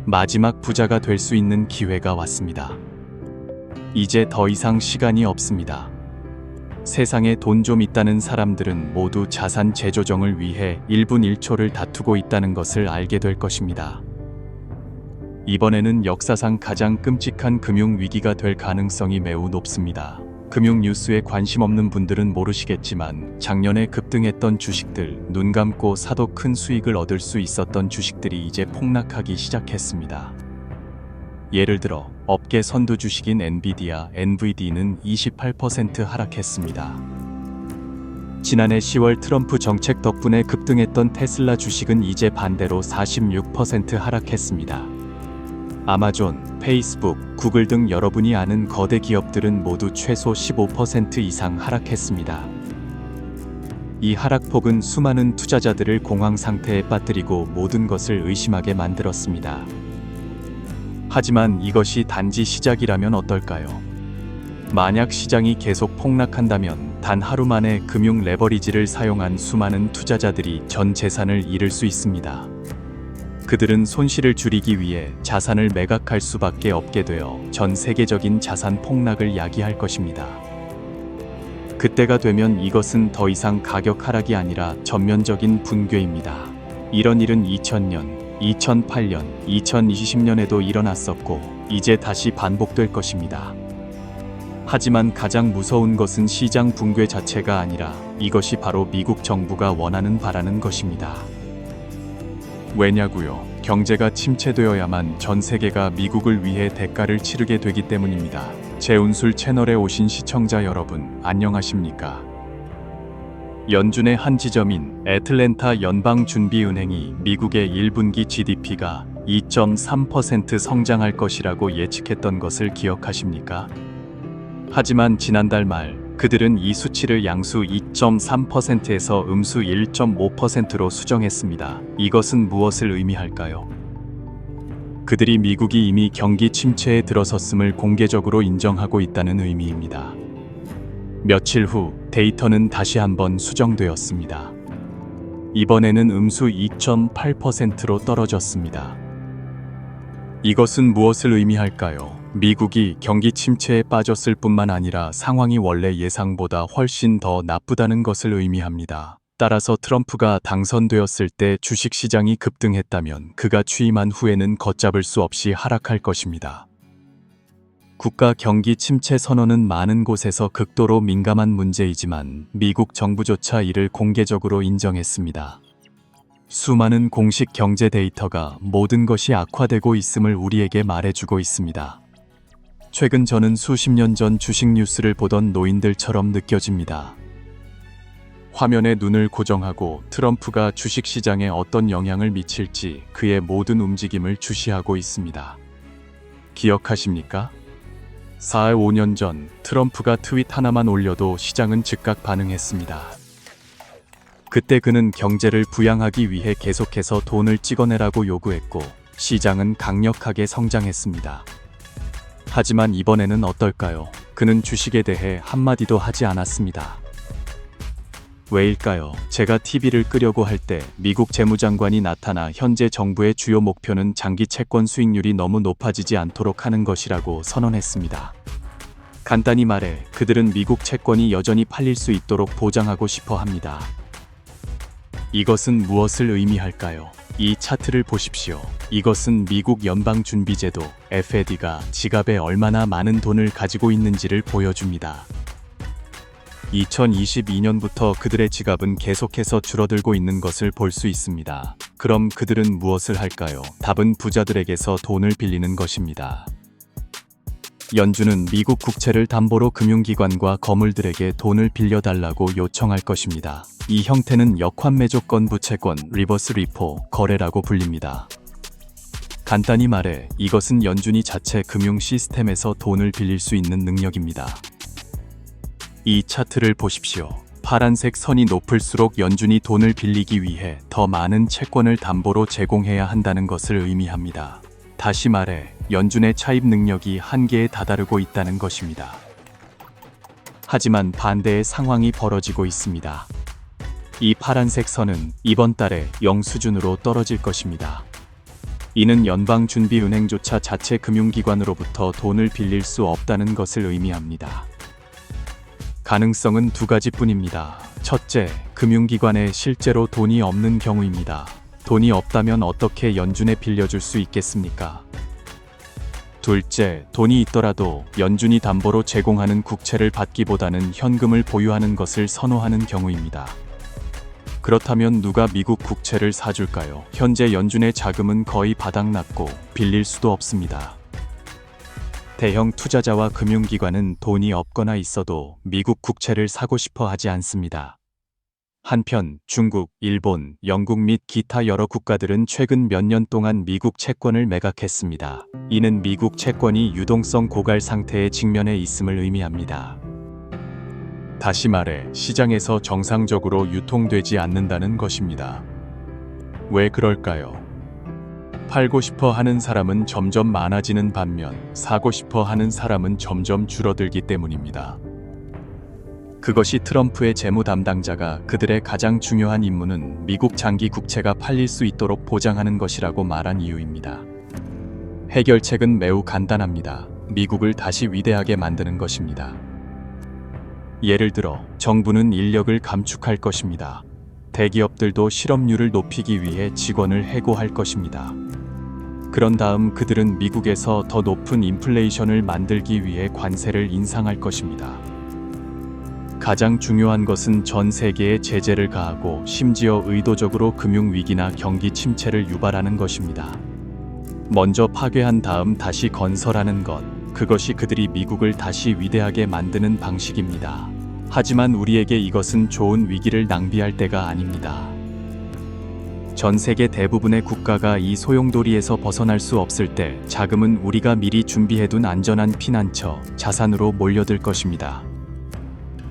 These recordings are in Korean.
마지막 부자가 될 수 있는 기회가 왔습니다. 이제 더 이상 시간이 없습니다. 세상에 돈 좀 있다는 사람들은 모두 자산 재조정을 위해 1분 1초를 다투고 있다는 것을 알게 될 것입니다. 이번에는 역사상 가장 끔찍한 금융위기가 될 가능성이 매우 높습니다. 금융 뉴스에 관심 없는 분들은 모르시겠지만 작년에 급등했던 주식들, 눈 감고 사도 큰 수익을 얻을 수 있었던 주식들이 이제 폭락하기 시작했습니다. 예를 들어 업계 선두 주식인 엔비디아, NVD는 28% 하락했습니다. 지난해 10월 트럼프 정책 덕분에 급등했던 테슬라 주식은 이제 반대로 46% 하락했습니다. 아마존, 페이스북, 구글 등 여러분이 아는 거대 기업들은 모두 최소 15% 이상 하락했습니다. 이 하락폭은 수많은 투자자들을 공황 상태에 빠뜨리고 모든 것을 의심하게 만들었습니다. 하지만 이것이 단지 시작이라면 어떨까요? 만약 시장이 계속 폭락한다면 단 하루 만에 금융 레버리지를 사용한 수많은 투자자들이 전 재산을 잃을 수 있습니다. 그들은 손실을 줄이기 위해 자산을 매각할 수밖에 없게 되어 전 세계적인 자산 폭락을 야기할 것입니다. 그때가 되면 이것은 더 이상 가격 하락이 아니라 전면적인 붕괴입니다. 이런 일은 2000년, 2008년, 2020년에도 일어났었고 이제 다시 반복될 것입니다. 하지만 가장 무서운 것은 시장 붕괴 자체가 아니라 이것이 바로 미국 정부가 원하는 바라는 것입니다. 왜냐고요? 경제가 침체되어야만 전 세계가 미국을 위해 대가를 치르게 되기 때문입니다. 재운술 채널에 오신 시청자 여러분, 안녕하십니까? 연준의 한 지점인 애틀랜타 연방준비은행이 미국의 1분기 GDP가 2.3% 성장할 것이라고 예측했던 것을 기억하십니까? 하지만 지난달 말 그들은 이 수치를 양수 2.3%에서 음수 1.5%로 수정했습니다. 이것은 무엇을 의미할까요? 그들이 미국이 이미 경기 침체에 들어섰음을 공개적으로 인정하고 있다는 의미입니다. 며칠 후 데이터는 다시 한번 수정되었습니다. 이번에는 음수 2.8%로 떨어졌습니다. 이것은 무엇을 의미할까요? 미국이 경기 침체에 빠졌을 뿐만 아니라 상황이 원래 예상보다 훨씬 더 나쁘다는 것을 의미합니다. 따라서 트럼프가 당선되었을 때 주식시장이 급등했다면 그가 취임한 후에는 걷잡을 수 없이 하락할 것입니다. 국가 경기 침체 선언은 많은 곳에서 극도로 민감한 문제이지만 미국 정부조차 이를 공개적으로 인정했습니다. 수많은 공식 경제 데이터가 모든 것이 악화되고 있음을 우리에게 말해주고 있습니다. 최근 저는 수십 년 전 주식 뉴스를 보던 노인들처럼 느껴집니다. 화면에 눈을 고정하고 트럼프가 주식시장에 어떤 영향을 미칠지 그의 모든 움직임을 주시하고 있습니다. 기억하십니까? 4, 5년 전 트럼프가 트윗 하나만 올려도 시장은 즉각 반응했습니다. 그때 그는 경제를 부양하기 위해 계속해서 돈을 찍어내라고 요구했고 시장은 강력하게 성장했습니다. 하지만 이번에는 어떨까요? 그는 주식에 대해 한마디도 하지 않았습니다. 왜일까요? 제가 TV를 끄려고 할 때 미국 재무장관이 나타나 현재 정부의 주요 목표는 장기 채권 수익률이 너무 높아지지 않도록 하는 것이라고 선언했습니다. 간단히 말해 그들은 미국 채권이 여전히 팔릴 수 있도록 보장하고 싶어 합니다. 이것은 무엇을 의미할까요? 이 차트를 보십시오. 이것은 미국 연방준비제도 FED가 지갑에 얼마나 많은 돈을 가지고 있는지를 보여줍니다. 2022년부터 그들의 지갑은 계속해서 줄어들고 있는 것을 볼 수 있습니다. 그럼 그들은 무엇을 할까요? 답은 부자들에게서 돈을 빌리는 것입니다. 연준은 미국 국채를 담보로 금융기관과 거물들에게 돈을 빌려달라고 요청할 것입니다. 이 형태는 역환매 조건 부채권 리버스 리포 거래라고 불립니다. 간단히 말해 이것은 연준이 자체 금융 시스템에서 돈을 빌릴 수 있는 능력입니다. 이 차트를 보십시오. 파란색 선이 높을수록 연준이 돈을 빌리기 위해 더 많은 채권을 담보로 제공해야 한다는 것을 의미합니다. 다시 말해 연준의 차입 능력이 한계에 다다르고 있다는 것입니다. 하지만 반대의 상황이 벌어지고 있습니다. 이 파란색 선은 이번 달에 0 수준으로 떨어질 것입니다. 이는 연방준비은행조차 자체 금융기관으로부터 돈을 빌릴 수 없다는 것을 의미합니다. 가능성은 두 가지뿐입니다. 첫째, 금융기관에 실제로 돈이 없는 경우입니다. 돈이 없다면 어떻게 연준에 빌려줄 수 있겠습니까? 둘째, 돈이 있더라도 연준이 담보로 제공하는 국채를 받기보다는 현금을 보유하는 것을 선호하는 경우입니다. 그렇다면 누가 미국 국채를 사줄까요? 현재 연준의 자금은 거의 바닥났고 빌릴 수도 없습니다. 대형 투자자와 금융기관은 돈이 없거나 있어도 미국 국채를 사고 싶어 하지 않습니다. 한편 중국, 일본, 영국 및 기타 여러 국가들은 최근 몇 년 동안 미국 채권을 매각했습니다. 이는 미국 채권이 유동성 고갈 상태에 직면해 있음을 의미합니다. 다시 말해 시장에서 정상적으로 유통되지 않는다는 것입니다. 왜 그럴까요? 팔고 싶어 하는 사람은 점점 많아지는 반면 사고 싶어 하는 사람은 점점 줄어들기 때문입니다. 그것이 트럼프의 재무 담당자가 그들의 가장 중요한 임무는 미국 장기 국채가 팔릴 수 있도록 보장하는 것이라고 말한 이유입니다. 해결책은 매우 간단합니다. 미국을 다시 위대하게 만드는 것입니다. 예를 들어 정부는 인력을 감축할 것입니다. 대기업들도 실업률을 높이기 위해 직원을 해고할 것입니다. 그런 다음 그들은 미국에서 더 높은 인플레이션을 만들기 위해 관세를 인상할 것입니다. 가장 중요한 것은 전 세계에 제재를 가하고 심지어 의도적으로 금융위기나 경기 침체를 유발하는 것입니다. 먼저 파괴한 다음 다시 건설하는 것, 그것이 그들이 미국을 다시 위대하게 만드는 방식입니다. 하지만 우리에게 이것은 좋은 위기를 낭비할 때가 아닙니다. 전 세계 대부분의 국가가 이 소용돌이에서 벗어날 수 없을 때 자금은 우리가 미리 준비해둔 안전한 피난처, 자산으로 몰려들 것입니다.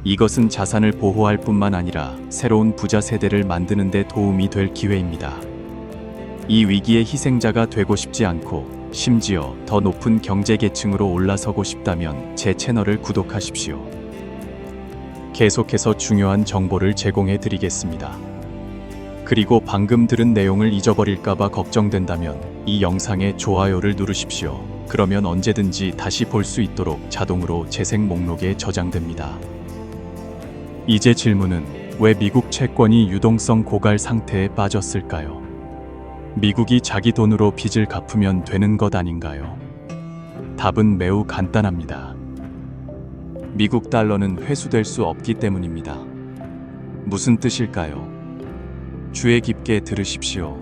이것은 자산을 보호할 뿐만 아니라 새로운 부자 세대를 만드는 데 도움이 될 기회입니다. 이 위기의 희생자가 되고 싶지 않고 심지어 더 높은 경제계층으로 올라서고 싶다면 제 채널을 구독하십시오. 계속해서 중요한 정보를 제공해 드리겠습니다. 그리고 방금 들은 내용을 잊어버릴까봐 걱정된다면 이 영상에 좋아요를 누르십시오. 그러면 언제든지 다시 볼 수 있도록 자동으로 재생 목록에 저장됩니다. 이제 질문은 왜 미국 채권이 유동성 고갈 상태에 빠졌을까요? 미국이 자기 돈으로 빚을 갚으면 되는 것 아닌가요? 답은 매우 간단합니다. 미국 달러는 회수될 수 없기 때문입니다. 무슨 뜻일까요? 주의 깊게 들으십시오.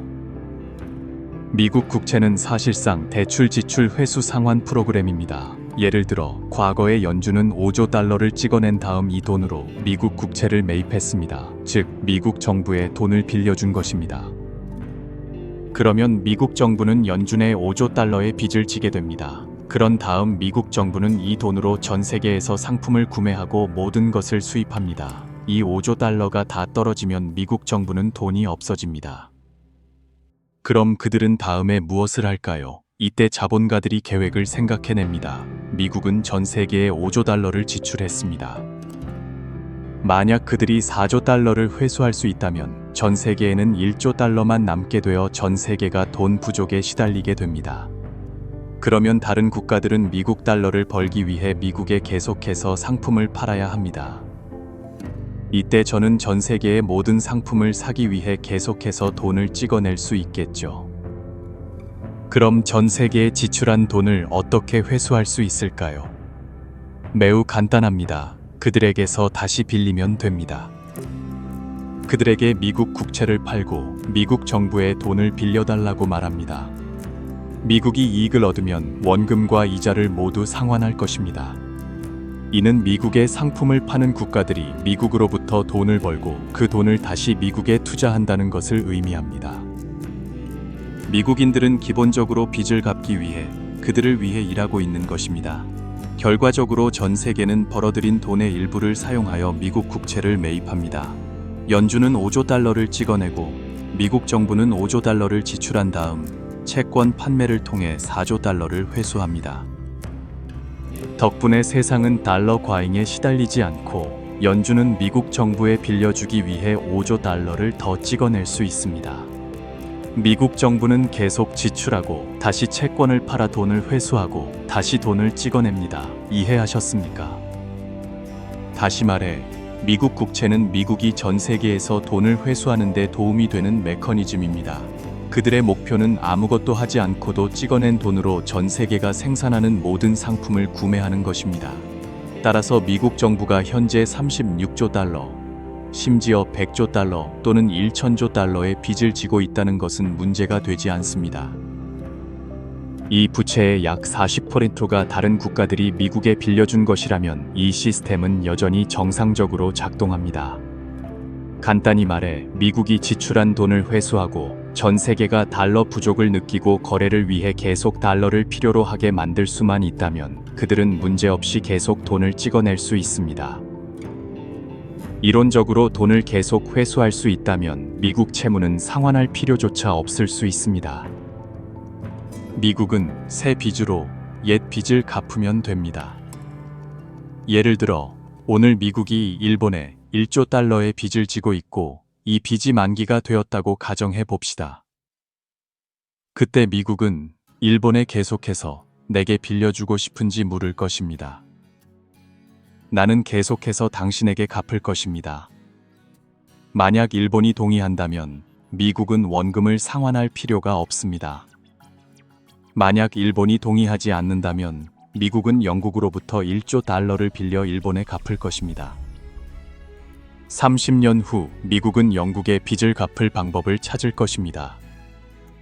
미국 국채는 사실상 대출 지출 회수 상환 프로그램입니다. 예를 들어 과거에 연준은 5조 달러를 찍어낸 다음 이 돈으로 미국 국채를 매입했습니다. 즉 미국 정부에 돈을 빌려준 것입니다. 그러면 미국 정부는 연준에 5조 달러의 빚을 지게 됩니다. 그런 다음 미국 정부는 이 돈으로 전 세계에서 상품을 구매하고 모든 것을 수입합니다. 이 5조 달러가 다 떨어지면 미국 정부는 돈이 없어집니다. 그럼 그들은 다음에 무엇을 할까요? 이때 자본가들이 계획을 생각해냅니다. 미국은 전 세계에 5조 달러를 지출했습니다. 만약 그들이 4조 달러를 회수할 수 있다면 전 세계에는 1조 달러만 남게 되어 전 세계가 돈 부족에 시달리게 됩니다. 그러면 다른 국가들은 미국 달러를 벌기 위해 미국에 계속해서 상품을 팔아야 합니다. 이때 저는 전 세계의 모든 상품을 사기 위해 계속해서 돈을 찍어낼 수 있겠죠. 그럼 전 세계에 지출한 돈을 어떻게 회수할 수 있을까요? 매우 간단합니다. 그들에게서 다시 빌리면 됩니다. 그들에게 미국 국채를 팔고 미국 정부에 돈을 빌려달라고 말합니다. 미국이 이익을 얻으면 원금과 이자를 모두 상환할 것입니다. 이는 미국의 상품을 파는 국가들이 미국으로부터 돈을 벌고 그 돈을 다시 미국에 투자한다는 것을 의미합니다. 미국인들은 기본적으로 빚을 갚기 위해 그들을 위해 일하고 있는 것입니다. 결과적으로 전 세계는 벌어들인 돈의 일부를 사용하여 미국 국채를 매입합니다. 연준은 5조 달러를 찍어내고 미국 정부는 5조 달러를 지출한 다음 채권 판매를 통해 4조 달러를 회수합니다. 덕분에 세상은 달러 과잉에 시달리지 않고 연준은 미국 정부에 빌려주기 위해 5조 달러를 더 찍어낼 수 있습니다. 미국 정부는 계속 지출하고 다시 채권을 팔아 돈을 회수하고 다시 돈을 찍어냅니다. 이해하셨습니까? 다시 말해, 미국 국채는 미국이 전 세계에서 돈을 회수하는 데 도움이 되는 메커니즘입니다. 그들의 목표는 아무것도 하지 않고도 찍어낸 돈으로 전 세계가 생산하는 모든 상품을 구매하는 것입니다. 따라서 미국 정부가 현재 36조 달러, 심지어 100조 달러 또는 1천조 달러의 빚을 지고 있다는 것은 문제가 되지 않습니다. 이 부채의 약 40%가 다른 국가들이 미국에 빌려준 것이라면 이 시스템은 여전히 정상적으로 작동합니다. 간단히 말해 미국이 지출한 돈을 회수하고 전 세계가 달러 부족을 느끼고 거래를 위해 계속 달러를 필요로 하게 만들 수만 있다면 그들은 문제없이 계속 돈을 찍어낼 수 있습니다. 이론적으로 돈을 계속 회수할 수 있다면 미국 채무는 상환할 필요조차 없을 수 있습니다. 미국은 새 빚으로 옛 빚을 갚으면 됩니다. 예를 들어 오늘 미국이 일본에 1조 달러의 빚을 지고 있고 이 빚이 만기가 되었다고 가정해 봅시다. 그때 미국은 일본에 계속해서 내게 빌려주고 싶은지 물을 것입니다. 나는 계속해서 당신에게 갚을 것입니다. 만약 일본이 동의한다면 미국은 원금을 상환할 필요가 없습니다. 만약 일본이 동의하지 않는다면 미국은 영국으로부터 1조 달러를 빌려 일본에 갚을 것입니다. 30년 후 미국은 영국의 빚을 갚을 방법을 찾을 것입니다.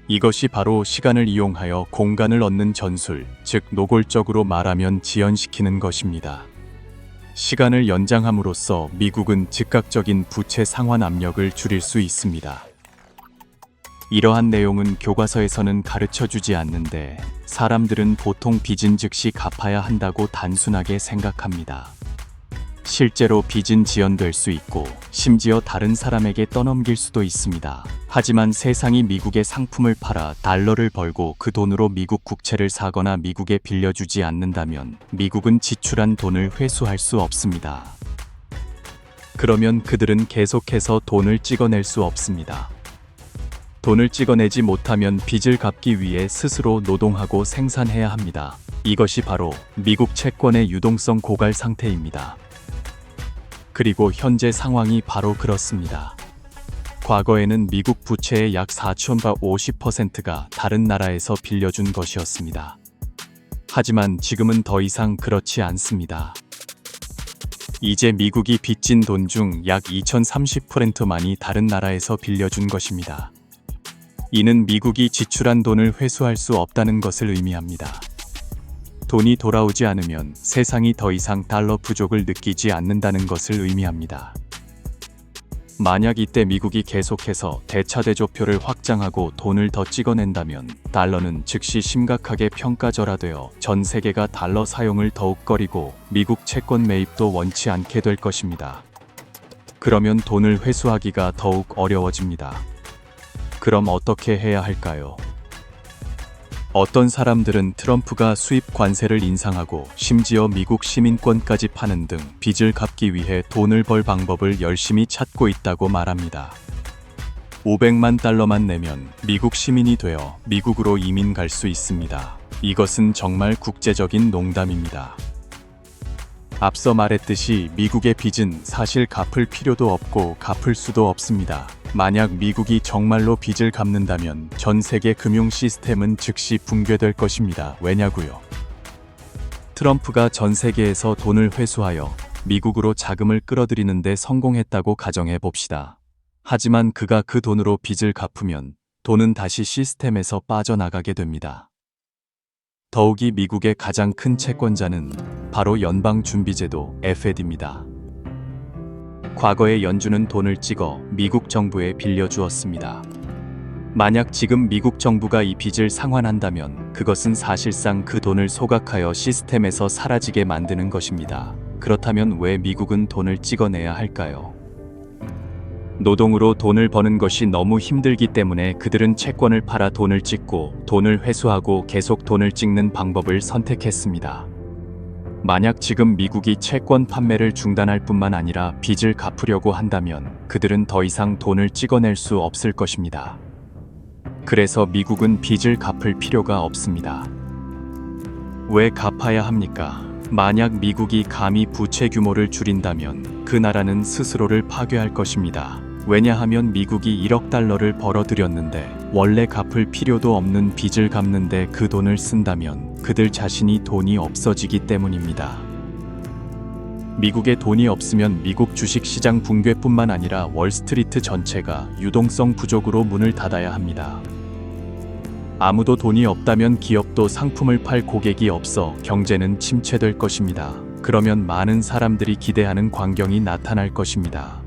이것이 바로 시간을 이용하여 공간을 얻는 전술, 즉 노골적으로 말하면 지연시키는 것입니다. 시간을 연장함으로써 미국은 즉각적인 부채 상환 압력을 줄일 수 있습니다. 이러한 내용은 교과서에서는 가르쳐주지 않는데 사람들은 보통 빚은 즉시 갚아야 한다고 단순하게 생각합니다. 실제로 빚은 지연될 수 있고 심지어 다른 사람에게 떠넘길 수도 있습니다. 하지만 세상이 미국의 상품을 팔아 달러를 벌고 그 돈으로 미국 국채를 사거나 미국에 빌려주지 않는다면 미국은 지출한 돈을 회수할 수 없습니다. 그러면 그들은 계속해서 돈을 찍어낼 수 없습니다. 돈을 찍어내지 못하면 빚을 갚기 위해 스스로 노동하고 생산해야 합니다. 이것이 바로 미국 채권의 유동성 고갈 상태입니다. 그리고 현재 상황이 바로 그렇습니다. 과거에는 미국 부채의 약 4,50%가 다른 나라에서 빌려준 것이었습니다. 하지만 지금은 더 이상 그렇지 않습니다. 이제 미국이 빚진 돈 중 약 2,030%만이 다른 나라에서 빌려준 것입니다. 이는 미국이 지출한 돈을 회수할 수 없다는 것을 의미합니다. 돈이 돌아오지 않으면 세상이 더 이상 달러 부족을 느끼지 않는다는 것을 의미합니다. 만약 이때 미국이 계속해서 대차대조표를 확장하고 돈을 더 찍어낸다면 달러는 즉시 심각하게 평가절하되어 전 세계가 달러 사용을 더욱 꺼리고 미국 채권 매입도 원치 않게 될 것입니다. 그러면 돈을 회수하기가 더욱 어려워집니다. 그럼 어떻게 해야 할까요? 어떤 사람들은 트럼프가 수입 관세를 인상하고 심지어 미국 시민권까지 파는 등 빚을 갚기 위해 돈을 벌 방법을 열심히 찾고 있다고 말합니다. 500만 달러만 내면 미국 시민이 되어 미국으로 이민 갈 수 있습니다. 이것은 정말 국제적인 농담입니다. 앞서 말했듯이 미국의 빚은 사실 갚을 필요도 없고 갚을 수도 없습니다. 만약 미국이 정말로 빚을 갚는다면 전 세계 금융 시스템은 즉시 붕괴될 것입니다. 왜냐고요? 트럼프가 전 세계에서 돈을 회수하여 미국으로 자금을 끌어들이는 데 성공했다고 가정해 봅시다. 하지만 그가 그 돈으로 빚을 갚으면 돈은 다시 시스템에서 빠져나가게 됩니다. 더욱이 미국의 가장 큰 채권자는 바로 연방준비제도 FED입니다. 과거에 연준은 돈을 찍어 미국 정부에 빌려주었습니다. 만약 지금 미국 정부가 이 빚을 상환한다면 그것은 사실상 그 돈을 소각하여 시스템에서 사라지게 만드는 것입니다. 그렇다면 왜 미국은 돈을 찍어내야 할까요? 노동으로 돈을 버는 것이 너무 힘들기 때문에 그들은 채권을 팔아 돈을 찍고 돈을 회수하고 계속 돈을 찍는 방법을 선택했습니다. 만약 지금 미국이 채권 판매를 중단할 뿐만 아니라 빚을 갚으려고 한다면 그들은 더 이상 돈을 찍어낼 수 없을 것입니다. 그래서 미국은 빚을 갚을 필요가 없습니다. 왜 갚아야 합니까? 만약 미국이 감히 부채 규모를 줄인다면 그 나라는 스스로를 파괴할 것입니다. 왜냐하면 미국이 1억 달러를 벌어들였는데 원래 갚을 필요도 없는 빚을 갚는데 그 돈을 쓴다면 그들 자신이 돈이 없어지기 때문입니다. 미국에 돈이 없으면 미국 주식시장 붕괴뿐만 아니라 월스트리트 전체가 유동성 부족으로 문을 닫아야 합니다. 아무도 돈이 없다면 기업도 상품을 팔 고객이 없어 경제는 침체될 것입니다. 그러면 많은 사람들이 기대하는 광경이 나타날 것입니다.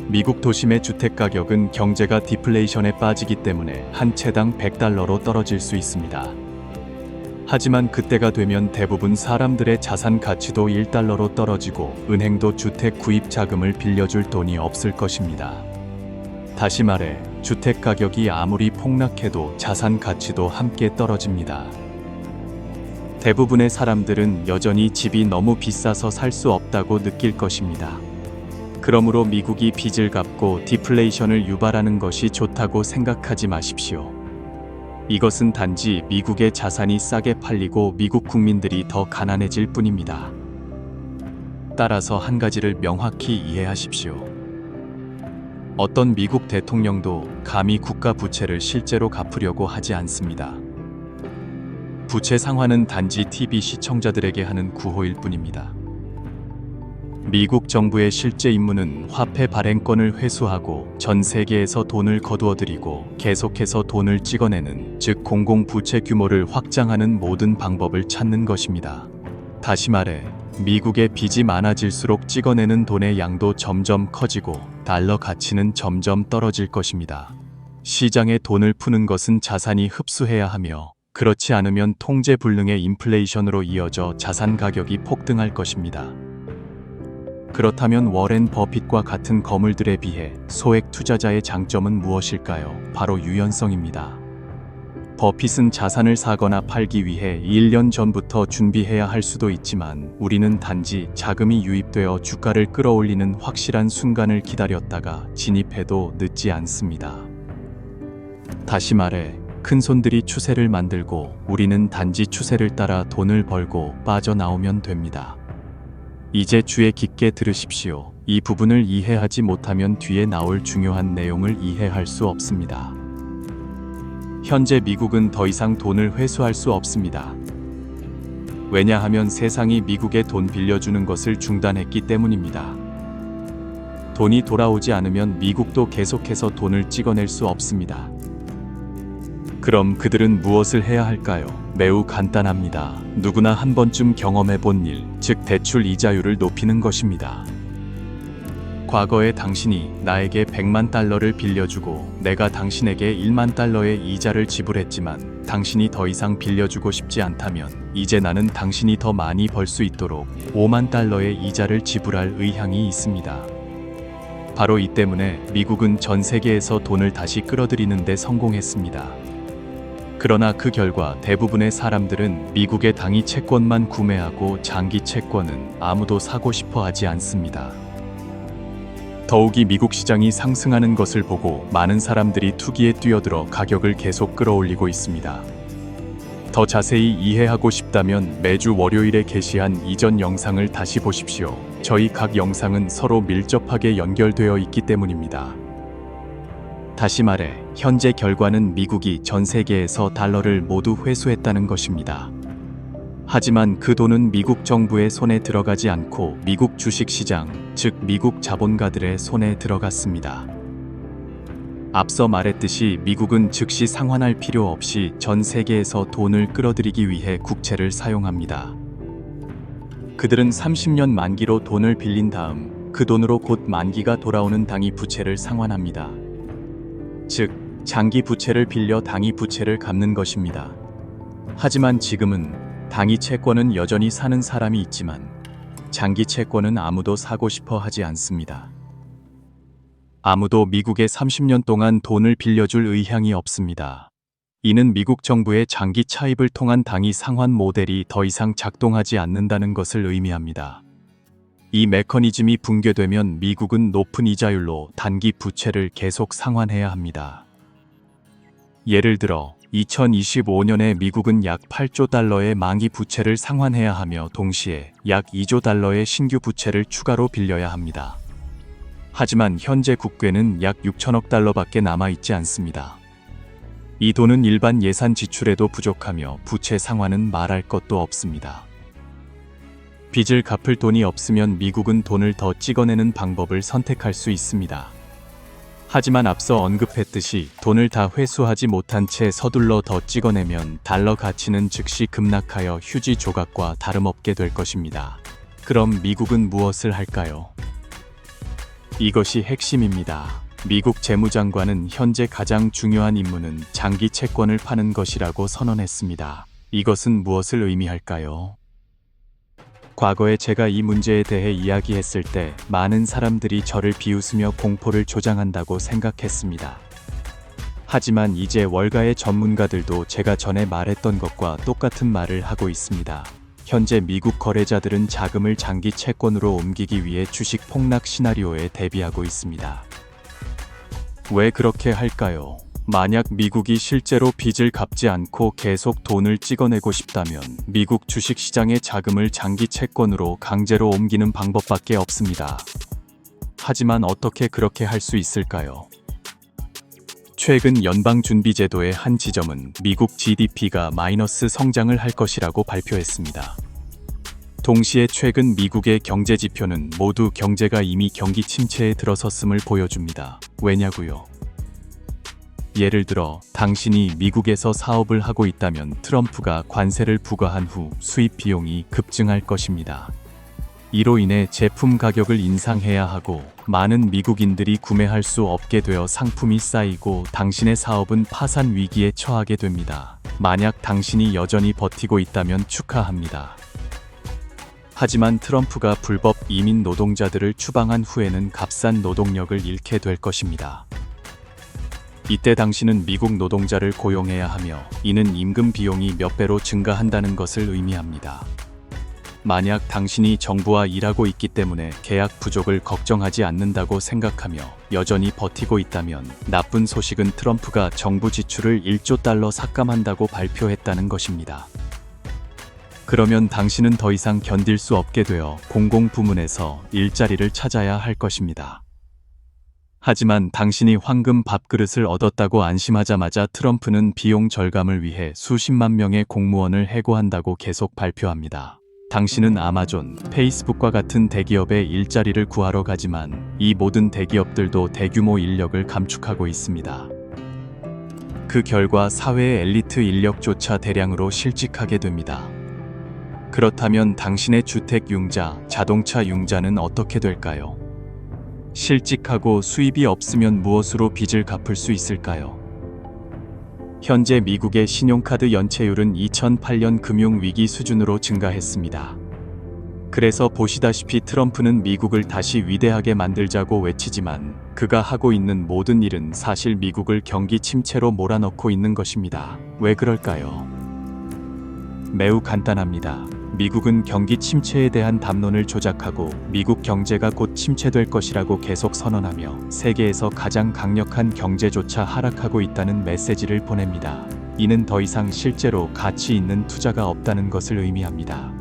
미국 도심의 주택 가격은 경제가 디플레이션에 빠지기 때문에 한 채당 100달러로 떨어질 수 있습니다. 하지만 그때가 되면 대부분 사람들의 자산 가치도 1달러로 떨어지고 은행도 주택 구입 자금을 빌려줄 돈이 없을 것입니다. 다시 말해, 주택 가격이 아무리 폭락해도 자산 가치도 함께 떨어집니다. 대부분의 사람들은 여전히 집이 너무 비싸서 살 수 없다고 느낄 것입니다. 그러므로 미국이 빚을 갚고 디플레이션을 유발하는 것이 좋다고 생각하지 마십시오. 이것은 단지 미국의 자산이 싸게 팔리고 미국 국민들이 더 가난해질 뿐입니다. 따라서 한 가지를 명확히 이해하십시오. 어떤 미국 대통령도 감히 국가 부채를 실제로 갚으려고 하지 않습니다. 부채 상환은 단지 TV 시청자들에게 하는 구호일 뿐입니다. 미국 정부의 실제 임무는 화폐 발행권을 회수하고 전 세계에서 돈을 거두어들이고 계속해서 돈을 찍어내는, 즉 공공부채 규모를 확장하는 모든 방법을 찾는 것입니다. 다시 말해, 미국의 빚이 많아질수록 찍어내는 돈의 양도 점점 커지고 달러 가치는 점점 떨어질 것입니다. 시장에 돈을 푸는 것은 자산이 흡수해야 하며, 그렇지 않으면 통제 불능의 인플레이션으로 이어져 자산 가격이 폭등할 것입니다. 그렇다면 워렌 버핏과 같은 거물들에 비해 소액 투자자의 장점은 무엇일까요? 바로 유연성입니다. 버핏은 자산을 사거나 팔기 위해 1년 전부터 준비해야 할 수도 있지만 우리는 단지 자금이 유입되어 주가를 끌어올리는 확실한 순간을 기다렸다가 진입해도 늦지 않습니다. 다시 말해, 큰 손들이 추세를 만들고 우리는 단지 추세를 따라 돈을 벌고 빠져나오면 됩니다. 이제 주의 깊게 들으십시오. 이 부분을 이해하지 못하면 뒤에 나올 중요한 내용을 이해할 수 없습니다. 현재 미국은 더 이상 돈을 회수할 수 없습니다. 왜냐하면 세상이 미국에 돈 빌려주는 것을 중단했기 때문입니다. 돈이 돌아오지 않으면 미국도 계속해서 돈을 찍어낼 수 없습니다. 그럼 그들은 무엇을 해야 할까요? 매우 간단합니다. 누구나 한 번쯤 경험해 본 일, 즉 대출 이자율을 높이는 것입니다. 과거에 당신이 나에게 100만 달러를 빌려주고 내가 당신에게 1만 달러의 이자를 지불했지만 당신이 더 이상 빌려주고 싶지 않다면 이제 나는 당신이 더 많이 벌 수 있도록 5만 달러의 이자를 지불할 의향이 있습니다. 바로 이 때문에 미국은 전 세계에서 돈을 다시 끌어들이는 데 성공했습니다. 그러나 그 결과 대부분의 사람들은 미국의 당위 채권만 구매하고 장기 채권은 아무도 사고 싶어 하지 않습니다. 더욱이 미국 시장이 상승하는 것을 보고 많은 사람들이 투기에 뛰어들어 가격을 계속 끌어올리고 있습니다. 더 자세히 이해하고 싶다면 매주 월요일에 게시한 이전 영상을 다시 보십시오. 저희 각 영상은 서로 밀접하게 연결되어 있기 때문입니다. 다시 말해, 현재 결과는 미국이 전 세계에서 달러를 모두 회수했다는 것입니다. 하지만 그 돈은 미국 정부의 손에 들어가지 않고 미국 주식시장, 즉 미국 자본가들의 손에 들어갔습니다. 앞서 말했듯이 미국은 즉시 상환할 필요 없이 전 세계에서 돈을 끌어들이기 위해 국채를 사용합니다. 그들은 30년 만기로 돈을 빌린 다음 그 돈으로 곧 만기가 돌아오는 당위 부채를 상환합니다. 즉, 장기 부채를 빌려 당위 부채를 갚는 것입니다. 하지만 지금은 당위 채권은 여전히 사는 사람이 있지만 장기 채권은 아무도 사고 싶어 하지 않습니다. 아무도 미국에 30년 동안 돈을 빌려줄 의향이 없습니다. 이는 미국 정부의 장기 차입을 통한 당위 상환 모델이 더 이상 작동하지 않는다는 것을 의미합니다. 이 메커니즘이 붕괴되면 미국은 높은 이자율로 단기 부채를 계속 상환해야 합니다. 예를 들어 2025년에 미국은 약 8조 달러의 만기 부채를 상환해야 하며 동시에 약 2조 달러의 신규 부채를 추가로 빌려야 합니다. 하지만 현재 국괴는 약 6천억 달러밖에 남아있지 않습니다. 이 돈은 일반 예산 지출에도 부족하며 부채 상환은 말할 것도 없습니다. 빚을 갚을 돈이 없으면 미국은 돈을 더 찍어내는 방법을 선택할 수 있습니다. 하지만 앞서 언급했듯이 돈을 다 회수하지 못한 채 서둘러 더 찍어내면 달러 가치는 즉시 급락하여 휴지 조각과 다름없게 될 것입니다. 그럼 미국은 무엇을 할까요? 이것이 핵심입니다. 미국 재무장관은 현재 가장 중요한 임무는 장기 채권을 파는 것이라고 선언했습니다. 이것은 무엇을 의미할까요? 과거에 제가 이 문제에 대해 이야기했을 때 많은 사람들이 저를 비웃으며 공포를 조장한다고 생각했습니다. 하지만 이제 월가의 전문가들도 제가 전에 말했던 것과 똑같은 말을 하고 있습니다. 현재 미국 거래자들은 자금을 장기 채권으로 옮기기 위해 주식 폭락 시나리오에 대비하고 있습니다. 왜 그렇게 할까요? 만약 미국이 실제로 빚을 갚지 않고 계속 돈을 찍어내고 싶다면 미국 주식시장의 자금을 장기 채권으로 강제로 옮기는 방법밖에 없습니다. 하지만 어떻게 그렇게 할 수 있을까요? 최근 연방준비제도의 한 지점은 미국 GDP가 마이너스 성장을 할 것이라고 발표했습니다. 동시에 최근 미국의 경제 지표는 모두 경제가 이미 경기 침체에 들어섰음을 보여줍니다. 왜냐고요? 예를 들어 당신이 미국에서 사업을 하고 있다면 트럼프가 관세를 부과한 후 수입 비용이 급증할 것입니다. 이로 인해 제품 가격을 인상해야 하고 많은 미국인들이 구매할 수 없게 되어 상품이 쌓이고 당신의 사업은 파산 위기에 처하게 됩니다. 만약 당신이 여전히 버티고 있다면 축하합니다. 하지만 트럼프가 불법 이민 노동자들을 추방한 후에는 값싼 노동력을 잃게 될 것입니다. 이때 당신은 미국 노동자를 고용해야 하며 이는 임금 비용이 몇 배로 증가한다는 것을 의미합니다. 만약 당신이 정부와 일하고 있기 때문에 계약 부족을 걱정하지 않는다고 생각하며 여전히 버티고 있다면 나쁜 소식은 트럼프가 정부 지출을 1조 달러 삭감한다고 발표했다는 것입니다. 그러면 당신은 더 이상 견딜 수 없게 되어 공공부문에서 일자리를 찾아야 할 것입니다. 하지만 당신이 황금 밥그릇을 얻었다고 안심하자마자 트럼프는 비용 절감을 위해 수십만 명의 공무원을 해고한다고 계속 발표합니다. 당신은 아마존, 페이스북과 같은 대기업의 일자리를 구하러 가지만 이 모든 대기업들도 대규모 인력을 감축하고 있습니다. 그 결과 사회의 엘리트 인력조차 대량으로 실직하게 됩니다. 그렇다면 당신의 주택 융자, 자동차 융자는 어떻게 될까요? 실직하고 수입이 없으면 무엇으로 빚을 갚을 수 있을까요? 현재 미국의 신용카드 연체율은 2008년 금융위기 수준으로 증가했습니다. 그래서 보시다시피 트럼프는 미국을 다시 위대하게 만들자고 외치지만 그가 하고 있는 모든 일은 사실 미국을 경기 침체로 몰아넣고 있는 것입니다. 왜 그럴까요? 매우 간단합니다. 미국은 경기 침체에 대한 담론을 조작하고 미국 경제가 곧 침체될 것이라고 계속 선언하며 세계에서 가장 강력한 경제조차 하락하고 있다는 메시지를 보냅니다. 이는 더 이상 실제로 가치 있는 투자가 없다는 것을 의미합니다.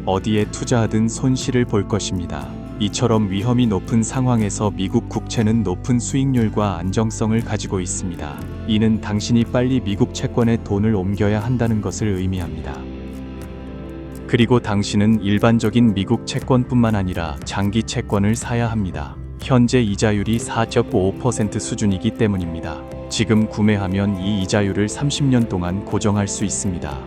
어디에 투자하든 손실을 볼 것입니다. 이처럼 위험이 높은 상황에서 미국 국채는 높은 수익률과 안정성을 가지고 있습니다. 이는 당신이 빨리 미국 채권에 돈을 옮겨야 한다는 것을 의미합니다. 그리고 당신은 일반적인 미국 채권뿐만 아니라 장기 채권을 사야 합니다. 현재 이자율이 4.5% 수준이기 때문입니다. 지금 구매하면 이 이자율을 30년 동안 고정할 수 있습니다.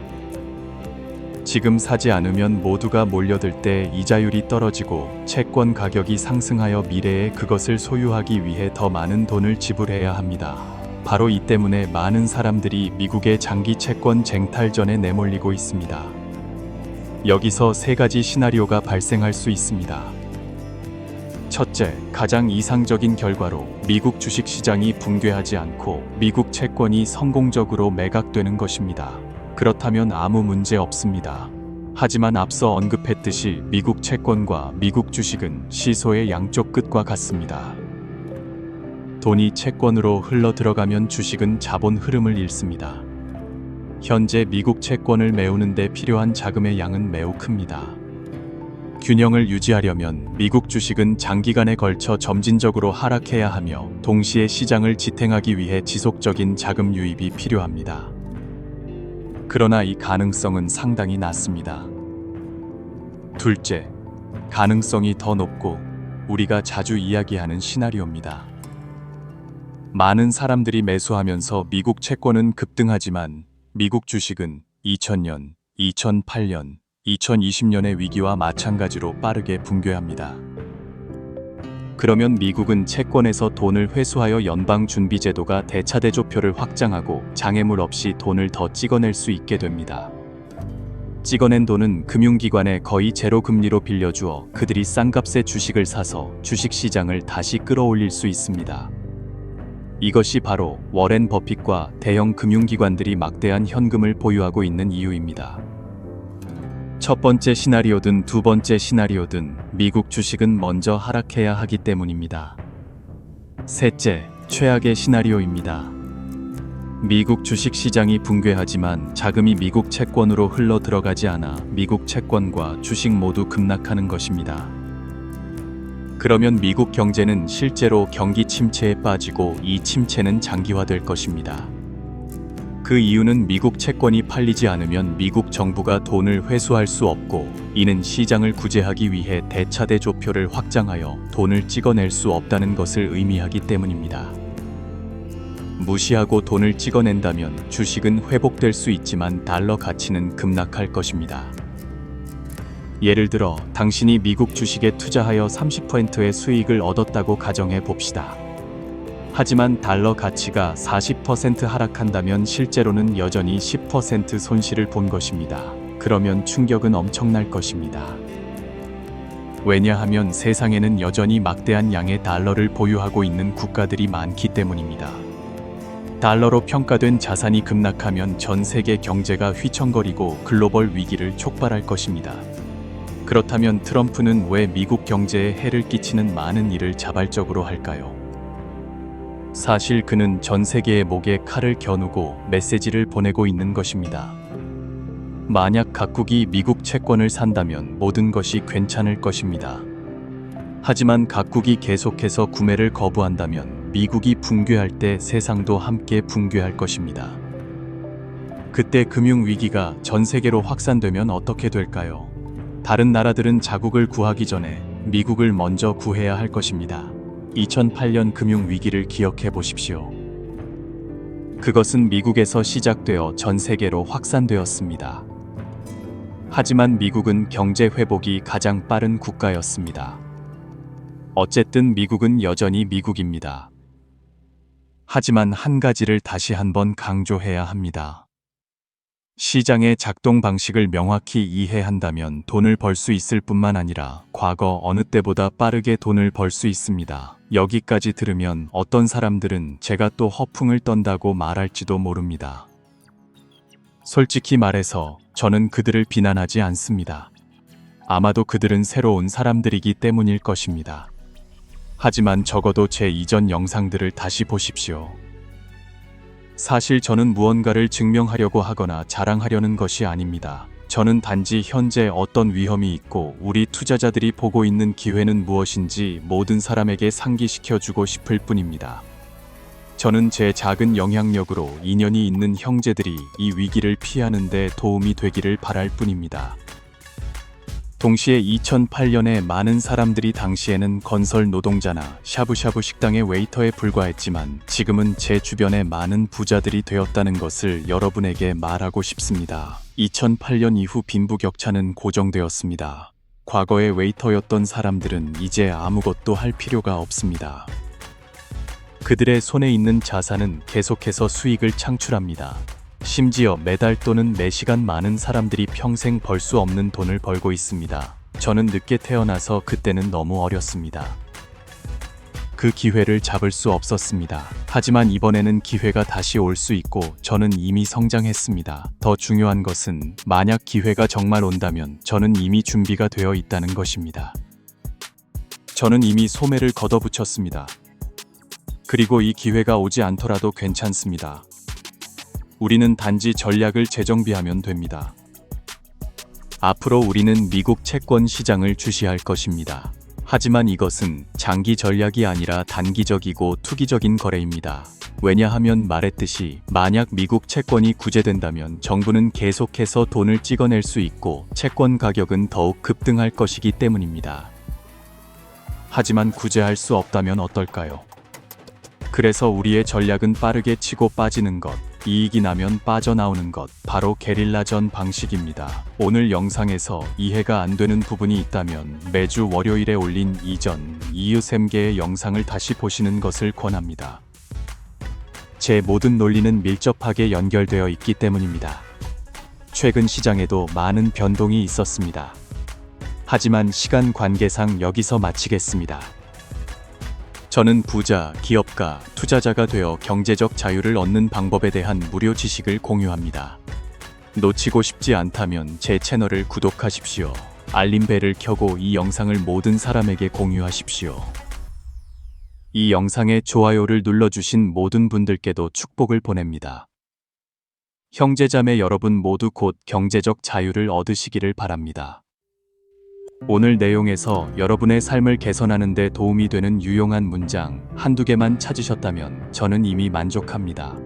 지금 사지 않으면 모두가 몰려들 때 이자율이 떨어지고 채권 가격이 상승하여 미래에 그것을 소유하기 위해 더 많은 돈을 지불해야 합니다. 바로 이 때문에 많은 사람들이 미국의 장기 채권 쟁탈전에 내몰리고 있습니다. 여기서 세 가지 시나리오가 발생할 수 있습니다. 첫째, 가장 이상적인 결과로 미국 주식시장이 붕괴하지 않고 미국 채권이 성공적으로 매각되는 것입니다. 그렇다면 아무 문제 없습니다. 하지만 앞서 언급했듯이 미국 채권과 미국 주식은 시소의 양쪽 끝과 같습니다. 돈이 채권으로 흘러 들어가면 주식은 자본 흐름을 잃습니다. 현재 미국 채권을 메우는 데 필요한 자금의 양은 매우 큽니다. 균형을 유지하려면 미국 주식은 장기간에 걸쳐 점진적으로 하락해야 하며 동시에 시장을 지탱하기 위해 지속적인 자금 유입이 필요합니다. 그러나 이 가능성은 상당히 낮습니다. 둘째, 가능성이 더 높고 우리가 자주 이야기하는 시나리오입니다. 많은 사람들이 매수하면서 미국 채권은 급등하지만 미국 주식은 2000년, 2008년, 2020년의 위기와 마찬가지로 빠르게 붕괴합니다. 그러면 미국은 채권에서 돈을 회수하여 연방준비제도가 대차대조표를 확장하고 장애물 없이 돈을 더 찍어낼 수 있게 됩니다. 찍어낸 돈은 금융기관에 거의 제로 금리로 빌려주어 그들이 싼 값에 주식을 사서 주식시장을 다시 끌어올릴 수 있습니다. 이것이 바로 워렌 버핏과 대형 금융기관들이 막대한 현금을 보유하고 있는 이유입니다. 첫 번째 시나리오든 두 번째 시나리오든 미국 주식은 먼저 하락해야 하기 때문입니다. 셋째, 최악의 시나리오입니다. 미국 주식 시장이 붕괴하지만 자금이 미국 채권으로 흘러 들어가지 않아 미국 채권과 주식 모두 급락하는 것입니다. 그러면 미국 경제는 실제로 경기 침체에 빠지고 이 침체는 장기화될 것입니다. 그 이유는 미국 채권이 팔리지 않으면 미국 정부가 돈을 회수할 수 없고 이는 시장을 구제하기 위해 대차대조표를 확장하여 돈을 찍어낼 수 없다는 것을 의미하기 때문입니다. 무시하고 돈을 찍어낸다면 주식은 회복될 수 있지만 달러 가치는 급락할 것입니다. 예를 들어 당신이 미국 주식에 투자하여 30%의 수익을 얻었다고 가정해 봅시다. 하지만 달러 가치가 40% 하락한다면 실제로는 여전히 10% 손실을 본 것입니다. 그러면 충격은 엄청날 것입니다. 왜냐하면 세상에는 여전히 막대한 양의 달러를 보유하고 있는 국가들이 많기 때문입니다. 달러로 평가된 자산이 급락하면 전 세계 경제가 휘청거리고 글로벌 위기를 촉발할 것입니다. 그렇다면 트럼프는 왜 미국 경제에 해를 끼치는 많은 일을 자발적으로 할까요? 사실 그는 전 세계의 목에 칼을 겨누고 메시지를 보내고 있는 것입니다. 만약 각국이 미국 채권을 산다면 모든 것이 괜찮을 것입니다. 하지만 각국이 계속해서 구매를 거부한다면 미국이 붕괴할 때 세상도 함께 붕괴할 것입니다. 그때 금융위기가 전 세계로 확산되면 어떻게 될까요? 다른 나라들은 자국을 구하기 전에 미국을 먼저 구해야 할 것입니다. 2008년 금융위기를 기억해 보십시오. 그것은 미국에서 시작되어 전 세계로 확산되었습니다. 하지만 미국은 경제 회복이 가장 빠른 국가였습니다. 어쨌든 미국은 여전히 미국입니다. 하지만 한 가지를 다시 한번 강조해야 합니다. 시장의 작동 방식을 명확히 이해한다면 돈을 벌 수 있을 뿐만 아니라 과거 어느 때보다 빠르게 돈을 벌 수 있습니다. 여기까지 들으면 어떤 사람들은 제가 또 허풍을 떤다고 말할지도 모릅니다. 솔직히 말해서 저는 그들을 비난하지 않습니다. 아마도 그들은 새로운 사람들이기 때문일 것입니다. 하지만 적어도 제 이전 영상들을 다시 보십시오. 사실 저는 무언가를 증명하려고 하거나 자랑하려는 것이 아닙니다. 저는 단지 현재 어떤 위험이 있고 우리 투자자들이 보고 있는 기회는 무엇인지 모든 사람에게 상기시켜주고 싶을 뿐입니다. 저는 제 작은 영향력으로 인연이 있는 형제들이 이 위기를 피하는 데 도움이 되기를 바랄 뿐입니다. 동시에 2008년에 많은 사람들이 당시에는 건설 노동자나 샤브샤브 식당의 웨이터에 불과했지만 지금은 제 주변에 많은 부자들이 되었다는 것을 여러분에게 말하고 싶습니다. 2008년 이후 빈부격차는 고정되었습니다. 과거의 웨이터였던 사람들은 이제 아무것도 할 필요가 없습니다. 그들의 손에 있는 자산은 계속해서 수익을 창출합니다. 심지어 매달 또는 매시간 많은 사람들이 평생 벌 수 없는 돈을 벌고 있습니다. 저는 늦게 태어나서 그때는 너무 어렸습니다. 그 기회를 잡을 수 없었습니다. 하지만 이번에는 기회가 다시 올 수 있고 저는 이미 성장했습니다. 더 중요한 것은 만약 기회가 정말 온다면 저는 이미 준비가 되어 있다는 것입니다. 저는 이미 소매를 걷어붙였습니다. 그리고 이 기회가 오지 않더라도 괜찮습니다. 우리는 단지 전략을 재정비하면 됩니다. 앞으로 우리는 미국 채권 시장을 주시할 것입니다. 하지만 이것은 장기 전략이 아니라 단기적이고 투기적인 거래입니다. 왜냐하면 말했듯이 만약 미국 채권이 구제된다면 정부는 계속해서 돈을 찍어낼 수 있고 채권 가격은 더욱 급등할 것이기 때문입니다. 하지만 구제할 수 없다면 어떨까요? 그래서 우리의 전략은 빠르게 치고 빠지는 것, 이익이 나면 빠져나오는 것, 바로 게릴라전 방식입니다. 오늘 영상에서 이해가 안 되는 부분이 있다면 매주 월요일에 올린 이전, 이유 3개의 영상을 다시 보시는 것을 권합니다. 제 모든 논리는 밀접하게 연결되어 있기 때문입니다. 최근 시장에도 많은 변동이 있었습니다. 하지만 시간 관계상 여기서 마치겠습니다. 저는 부자, 기업가, 투자자가 되어 경제적 자유를 얻는 방법에 대한 무료 지식을 공유합니다. 놓치고 싶지 않다면 제 채널을 구독하십시오. 알림벨을 켜고 이 영상을 모든 사람에게 공유하십시오. 이 영상에 좋아요를 눌러주신 모든 분들께도 축복을 보냅니다. 형제자매 여러분 모두 곧 경제적 자유를 얻으시기를 바랍니다. 오늘 내용에서 여러분의 삶을 개선하는 데 도움이 되는 유용한 문장 한두 개만 찾으셨다면 저는 이미 만족합니다.